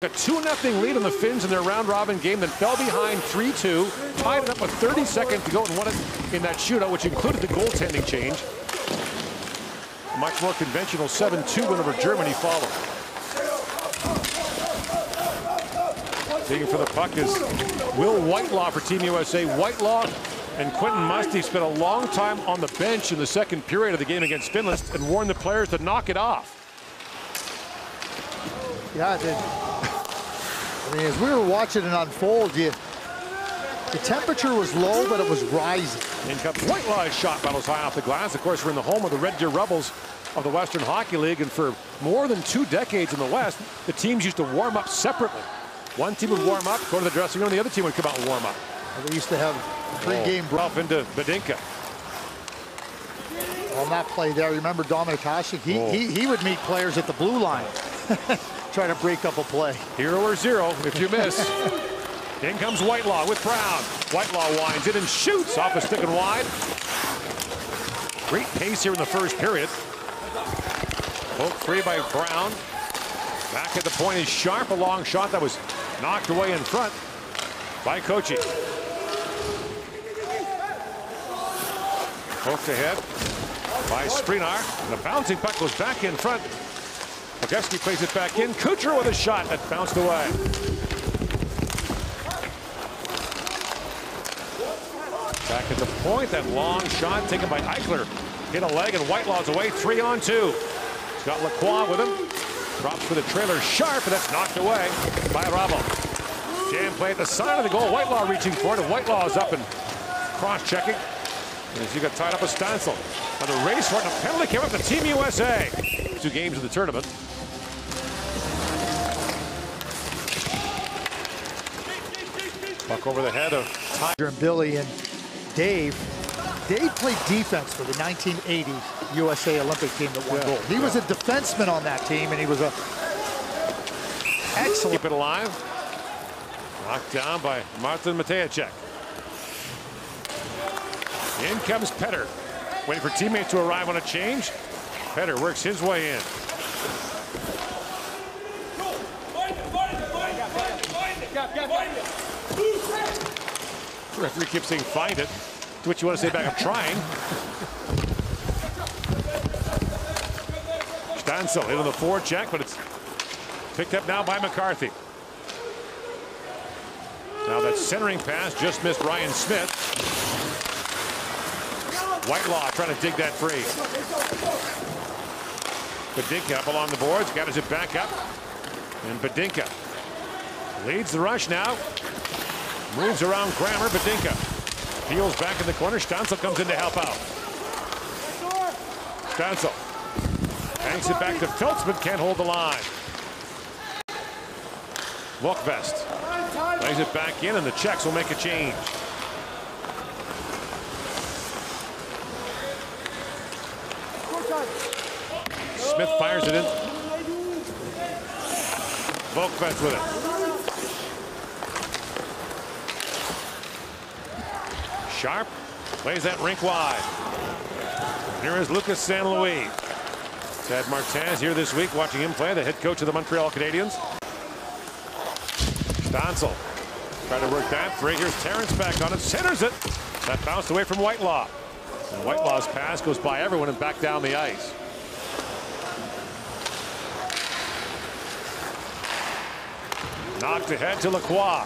A 2-0 lead on the Finns in their round-robin game, then fell behind 3-2, tied it up with 30 seconds to go and won it in that shootout, which included the goaltending change. A much more conventional 7-2 win over Germany followed. Digging for the puck is Will Whitelaw for Team USA. Whitelaw and Quentin Musty spent a long time on the bench in the second period of the game against Finland and warned the players to knock it off. Yeah, it did. I mean, as we were watching it unfold, the temperature was low, but it was rising. In comes Whitelaw's shot, battles high off the glass. Of course, we're in the home of the Red Deer Rebels of the Western Hockey League, and for more than 2 decades in the West, the teams used to warm up separately. One team would warm up, go to the dressing room, the other team would come out and warm up. Well, they used to have pre-game off into Hlinka. On that play there, you remember Dominic Hasek? He would meet players at the blue line. Try to break up a play. 0 or 0 if you miss. In comes Whitelaw with Brown. Whitelaw winds it and shoots off a stick and wide. Great pace here in the first period. Poke free by Brown. Back at the point is Sharp. A long shot that was knocked away in front by Kochi. Poked ahead by Sprinar. The bouncing puck goes back in front. Gretzky plays it back in. Kucherov with a shot that bounced away. Back at the point, that long shot taken by Eichler. Hit a leg and Whitelaw's away, 3-on-2. He's got Lacroix with him. Drops for the trailer Sharp, and that's knocked away by Rabo. Jam play at the side of the goal. Whitelaw reaching for it, and Whitelaw is up and cross-checking. And as he got tied up with Stansel. On the race for it, and a penalty came up to Team USA. 2 games of the tournament. Puck over the head of Tiger and Billy and Dave. Dave played defense for the 1980 USA Olympic team that won gold. He was a defenseman on that team, and he was a excellent. Keep it alive. Knocked down by Martin Matejacek. In comes Petter. Waiting for teammates to arrive on a change. Petter works his way in. The referee keeps saying find it. To which you want to say back, I'm trying. Stansel into the forecheck, but it's picked up now by McCarthy. Now that centering pass just missed Ryan Smith. Whitelaw trying to dig that free. Badinka up along the boards, gathers it back up. And Badinka leads the rush now. Moves around Kramer. Badinka peels back in the corner. Stansel comes in to help out. Stansel hangs it back to Filtzman. Can't hold the line. Walkvest lays it back in, and the Czechs will make a change. Smith fires it in. Volkvest with it. Sharp plays that rink wide. Here is Lucas St. Louis. Ted Martinez here this week watching him play, the head coach of the Montreal Canadiens. Stansel trying to work that free. Here's Terrence back on it, centers it. That bounced away from Whitelaw. And Whitelaw's pass goes by everyone and back down the ice. Knocked ahead to Lacroix.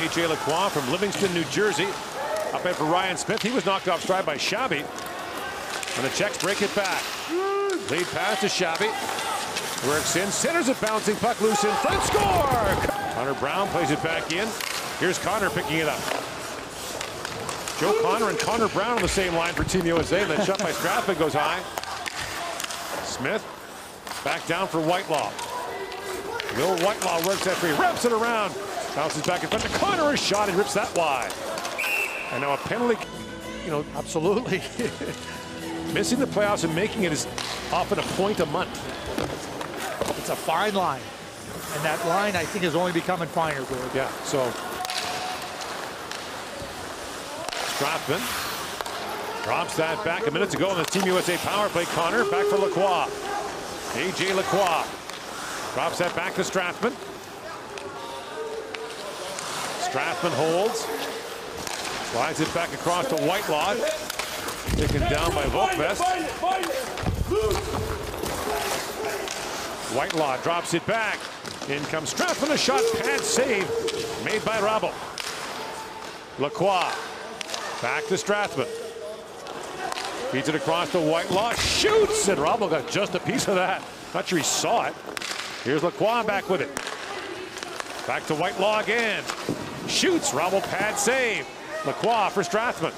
A.J. Lacroix from Livingston, New Jersey. Up in for Ryan Smith. He was knocked off stride by Shabby. And the Czechs break it back. Lead pass to Shabby. Works in, centers it, bouncing puck loose in front. Score! Connor Brown plays it back in. Here's Connor picking it up. Joe Connor and Connor Brown on the same line for Team USA. And then shot by Strathman goes high. Smith back down for Whitelaw. Will Whitelaw works that free, wraps it around. Bounces back in front to Connor. A shot, and rips that wide. And now a penalty, you know, absolutely. Missing the playoffs and making it is often a point a month. It's a fine line. And that line, I think, is only becoming finer, Gord. Yeah, so. Strathman drops that back a minute to go on the Team USA power play. Connor back for Lacroix. A.J. Lacroix drops that back to Strathman. Strathman holds. Slides it back across to Whitelaw. Taken down by Volkvest. Whitelaw drops it back. In comes Strathman, a shot, pad save made by Rabel. Lacroix back to Strathman. Feeds it across to Whitelaw, shoots, and Rabel got just a piece of that. Not sure he saw it. Here's Lacroix back with it. Back to Whitelaw again. Shoots, Rabel pad save. Lacroix for Strathman.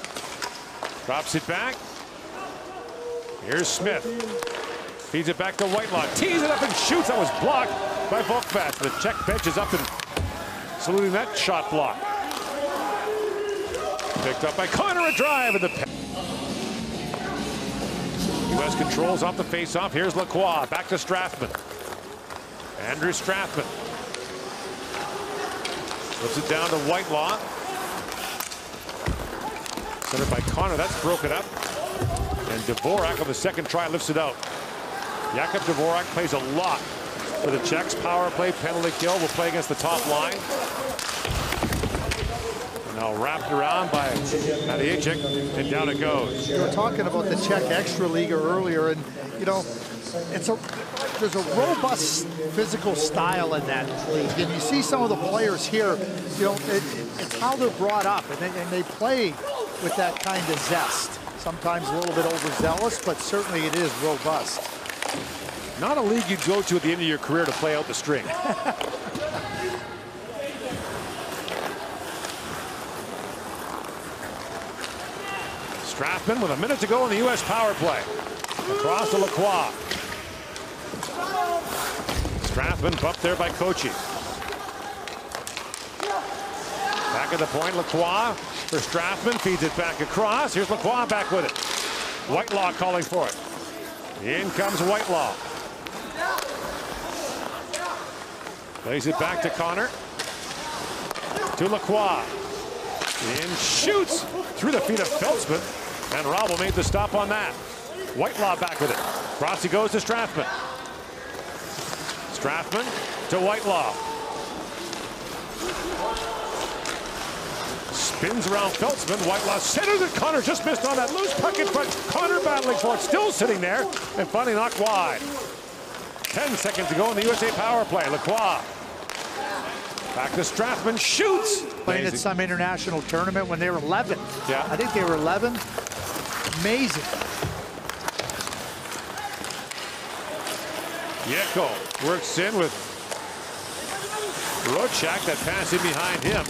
Drops it back. Here's Smith. Feeds it back to Whitelaw. Tees it up and shoots. That was blocked by Volkvest. The Czech bench is up and saluting that shot block. Picked up by Connor, a drive in the U.S. controls off the face-off. Here's Lacroix. Back to Strathman. Andrew Strathman. Flips it down to Whitelaw. Centered by Connor. That's broken up. And Dvorak on the second try lifts it out. Jakub Dvorak plays a lot for the Czechs. Power play, penalty kill. Will play against the top line. And now wrapped around by Matejček, and down it goes. You were talking about the Czech Extra Liga earlier, and you know, there's a robust physical style in that league, and you see some of the players here. You know, it's how they're brought up, and they play with that kind of zest. Sometimes a little bit overzealous, but certainly it is robust. Not a league you'd go to at the end of your career to play out the string. Strathman with a minute to go in the U.S. power play. Across to Lacroix. Strathman bumped there by Kochi. Back at the point, Lacroix for Strathman. Feeds it back across. Here's Lacroix back with it. Whitelaw calling for it. In comes Whitelaw. Plays it back to Connor. To Lacroix. In shoots through the feet of Feltzman. And Rabel made the stop on that. Whitelaw back with it. Cross he goes to Strathman. Strathman to Whitelaw. Spins around Feltzman. Whitelaw centers it. Connor just missed on that loose puck in front. Connor battling for it. Still sitting there. And finally knocked wide. 10 seconds to go in the USA power play. Lacroix. Back to Strathman. Shoots. Playing at some international tournament when they were 11. Yeah. I think they were 11. Amazing. Yeko works in with Rochak. That pass in behind him.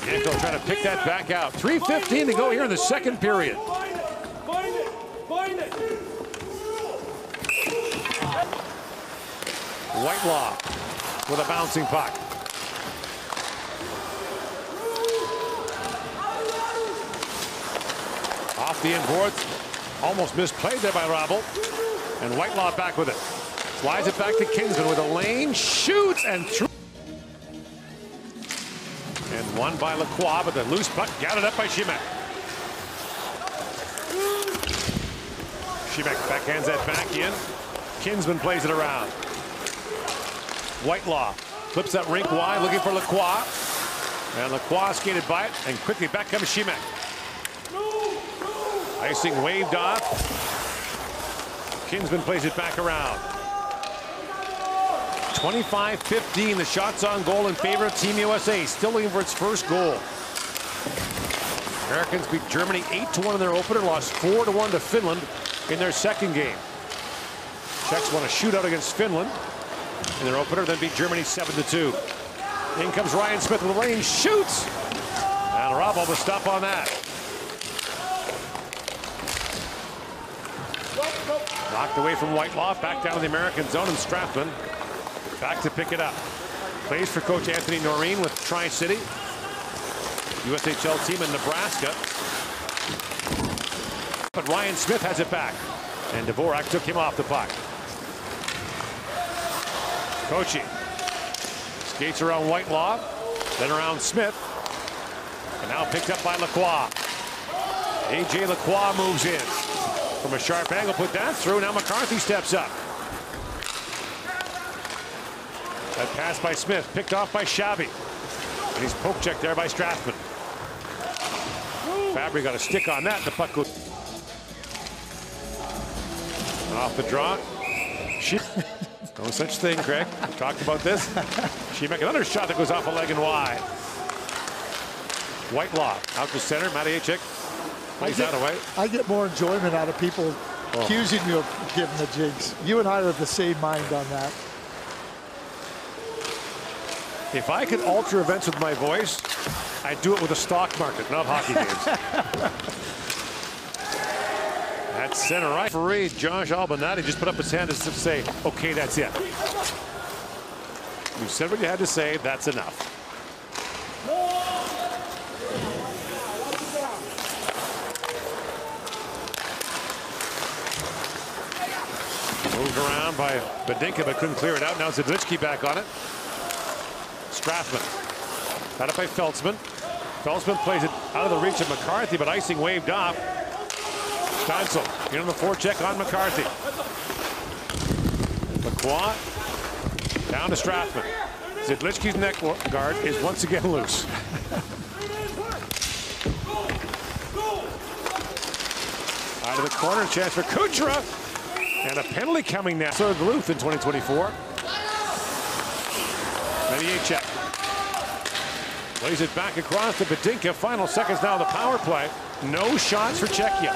Yeko trying to pick that back out. 3:15 to go here in the second period. Whitelaw with a bouncing puck. Off the inboards. Almost misplayed there by Rabel. And Whitelaw back with it. Slides it back to Kinsman with a lane. Shoots and through. And one by Lacroix, but the loose puck gathered up by Šimek. Šimek backhands that back in. Kinsman plays it around. Whitelaw flips that rink wide, looking for Lacroix. And Lacroix skated by it, and quickly back comes Šimek. Icing waved off. Kinsman plays it back around. 25-15, the shots on goal in favor of Team USA. Still looking for its first goal. Americans beat Germany 8-1 in their opener, lost 4-1 to Finland in their second game. Czechs won a shootout against Finland in their opener, then beat Germany 7-2. In comes Ryan Smith with a lane, shoots! And Rabel will stop on that. Knocked away from Whitelaw, back down to the American zone, and Strathman back to pick it up. Plays for Coach Anthony Noreen with Tri-City, USHL team in Nebraska. But Ryan Smith has it back, and Dvorak took him off the puck. Kochi skates around Whitelaw, then around Smith, and now picked up by Lacroix. A.J. Lacroix moves in. From a sharp angle, put that through. Now McCarthy steps up. That pass by Smith, picked off by Shabby. And he's poke checked there by Strathman. Fabry got a stick on that. The puck goes off the draw. No such thing, Craig. We talked about this. She make another shot that goes off a leg and wide. Whitelaw out to center. Matejchik plays that away. I get more enjoyment out of people accusing me of giving the jigs. You and I are of the same mind on that. If I could alter events with my voice, I'd do it with a stock market, not hockey games. At center right. Referee Josh Albinati just put up his hand as if to say, okay, that's it. You said what you had to say, that's enough. Moved around by Badinka, but couldn't clear it out. Now Zidlichky back on it. Strathman. Got it by Feltzman. Feltzman plays it out of the reach of McCarthy, but icing waved off. Steinsel in on the forecheck on McCarthy. Lacroix down to Strathman. Zidlichky's neck guard is once again loose. Out of the corner, chance for Kuchera. And a penalty coming now. So Duluth in 2024. Matejchik plays it back across to Badinka. Final seconds now of the power play. No shots for Czechia.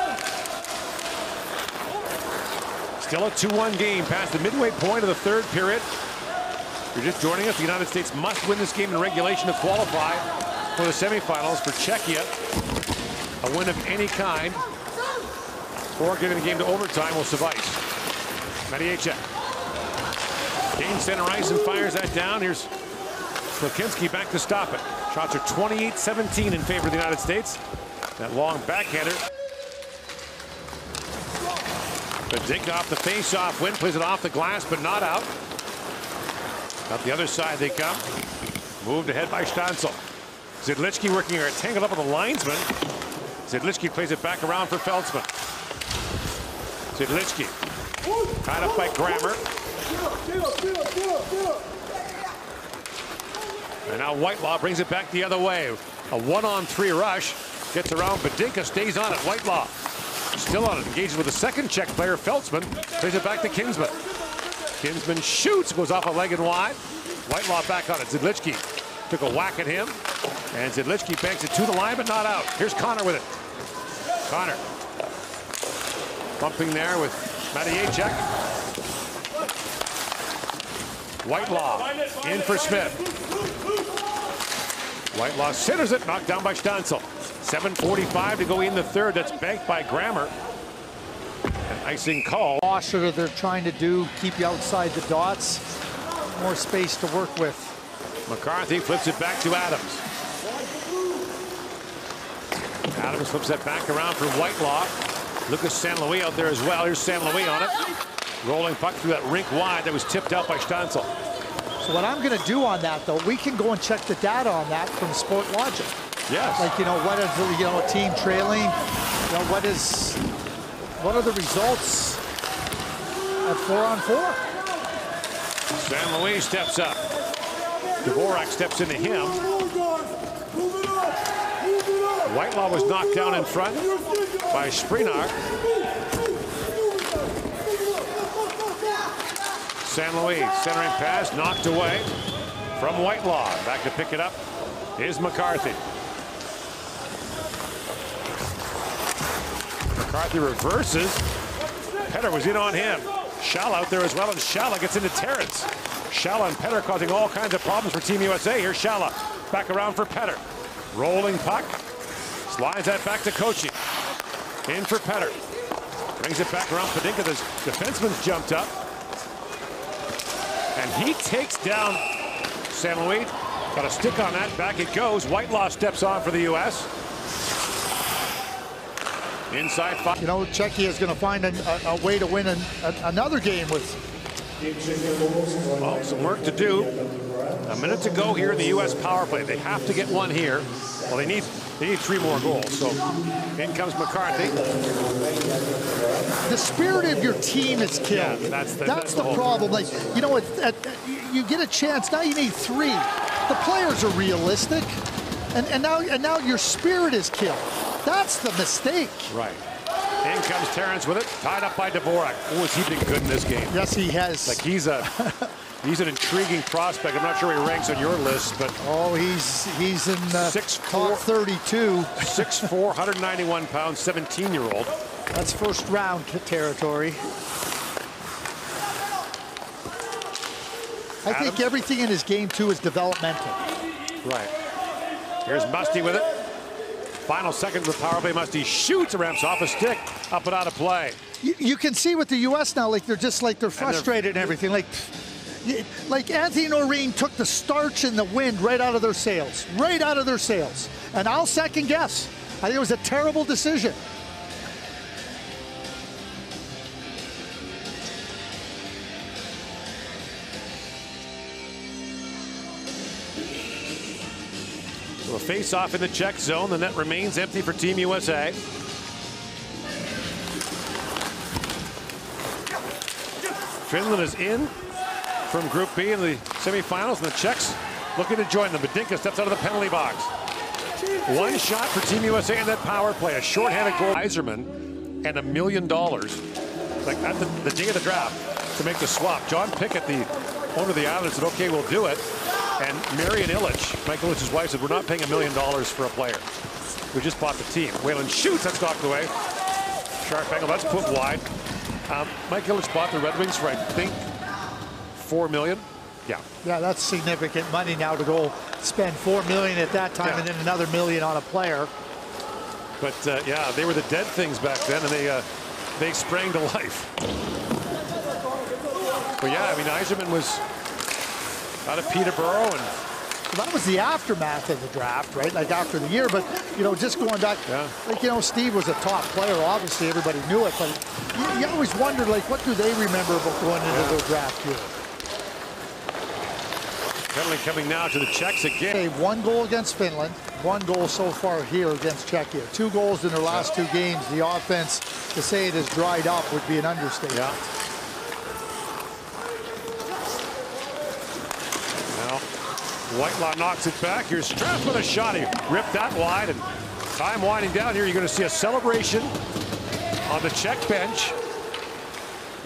Still a 2-1 game past the midway point of the third period. If you're just joining us, the United States must win this game in regulation to qualify for the semifinals. For Czechia, a win of any kind or getting the game to overtime will suffice. Matejchik gains center ice and fires that down. Here's Klikinski back to stop it. Shots are 28-17 in favor of the United States. That long backhander. Badinka off the face-off win, plays it off the glass, but not out. Up the other side they come. Moved ahead by Steinsel. Zidlichky working here, tangled up with the linesman. Zidlichky plays it back around for Feltzman. Zidlichky tied up by Grammer. And now Whitelaw brings it back the other way. A 1-on-3 rush. Gets around Badinka, stays on it. Whitelaw still on it. Engages with the second Czech player, Feltzman. Plays it back to Kinsman. Kinsman shoots, goes off a leg and wide. Whitelaw back on it. Zidlichky took a whack at him. And Zidlichky banks it to the line, but not out. Here's Connor with it. Connor bumping there with Matejchik. Whitelaw in for Smith. Whitelaw centers it, knocked down by Steinsel. 7:45 to go in the third. That's banked by Grammer. An icing call. Washer, they're trying to do, keep you outside the dots. More space to work with. McCarthy flips it back to Adams. Adams flips that back around for Whitelaw. Lucas St. Louis out there as well. Here's St. Louis on it. Rolling puck through that rink wide that was tipped out by Steinsel. So what I'm going to do on that, though, we can go and check the data on that from Sport Logic. Yes. Like, what is, a team trailing? What are the results at 4-on-4? St. Louis steps up. Dvorak steps into him. Whitelaw was knocked down in front by Sprinar. St. Louis centering pass knocked away from Whitelaw. Back to pick it up is McCarthy. McCarthy reverses. Petter was in on him. Schall out there as well, and Schall gets into Terrence. Schall and Petter causing all kinds of problems for Team USA. Here's Schall back around for Petter. Rolling puck. Slides that back to Kochi. In for Petter. Brings it back around Badinka. The defenseman's jumped up. And he takes down St. Louis. Got a stick on that. Back it goes. Whitelaw steps on for the U.S. Inside five. Czechia is going to find a way to win another game with. Well, some work to do. A minute to go here in the U.S. power play. They have to get one here. Well, they need 3 more goals. So in comes McCarthy. The spirit of your team is killed. Yeah, that's the problem. Like, you know, you get a chance. Now you need 3. The players are realistic, and now your spirit is killed. That's the mistake. Right. In comes Terrence with it, tied up by Dvorak. Oh, has he been good in this game? Yes, he has. Like he's an intriguing prospect. I'm not sure where he ranks on your list, but he's in top 32. 6'4", 191 pounds, 17-year-old. That's first round territory. I think everything in his game too is developmental. Right. Here's Musty with it. Final second of the power play. Musty shoots, ramps off a stick, up and out of play. You can see with the U.S. now, like they're frustrated and everything. Like Anthony Noreen took the starch and the wind right out of their sails. Right out of their sails. And I'll second guess. I think it was a terrible decision. So a face-off in the Czech zone. The net remains empty for Team USA. Finland is in from Group B in the semifinals, and the Czechs looking to join them. Badinka steps out of the penalty box. 1 shot for Team USA in that power play. A shorthanded goal. Iserman and $1 million, like at the day of the draft, to make the swap. John Pickett, the owner of the Islanders, said, "Okay, we'll do it." And Marian Illich, Mike Illich's wife, said, "We're not paying $1 million for a player. We just bought the team." Whalen shoots. That's knocked away. Sharp angle. That's put wide. Mike Illich bought the Red Wings for, I think, $4 million. Yeah. Yeah, that's significant money now to go spend $4 million at that time, and then another $1 million on a player. But yeah, they were the dead things back then, and they sprang to life. But yeah, I mean, Iserman was out of Peterborough, and well, that was the aftermath of the draft, right? Like after the year, but you know, just going back, like, you know, Steve was a top player. Obviously, everybody knew it, but you always wondered, like, what do they remember about going into the draft year? Penalty coming now to the Czechs again. Okay, 1 goal against Finland, 1 goal so far here against Czechia. 2 goals in their last 2 games. The offense, to say it has dried up would be an understatement. Yeah. Now, Whitelaw knocks it back. Here's Strath with a shot. He ripped that wide, and time winding down here. You're going to see a celebration on the Czech bench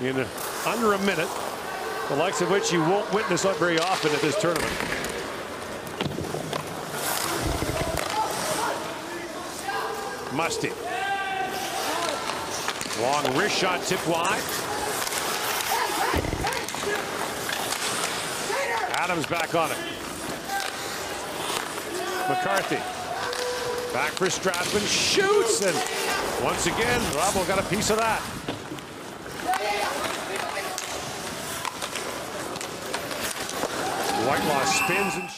in under a minute, the likes of which you won't witness very often at this tournament. Musty. Long wrist shot tipped wide. Adams back on it. McCarthy. Back for Stratman. Shoots, and once again, Robbo got a piece of that. Whitelaw spins and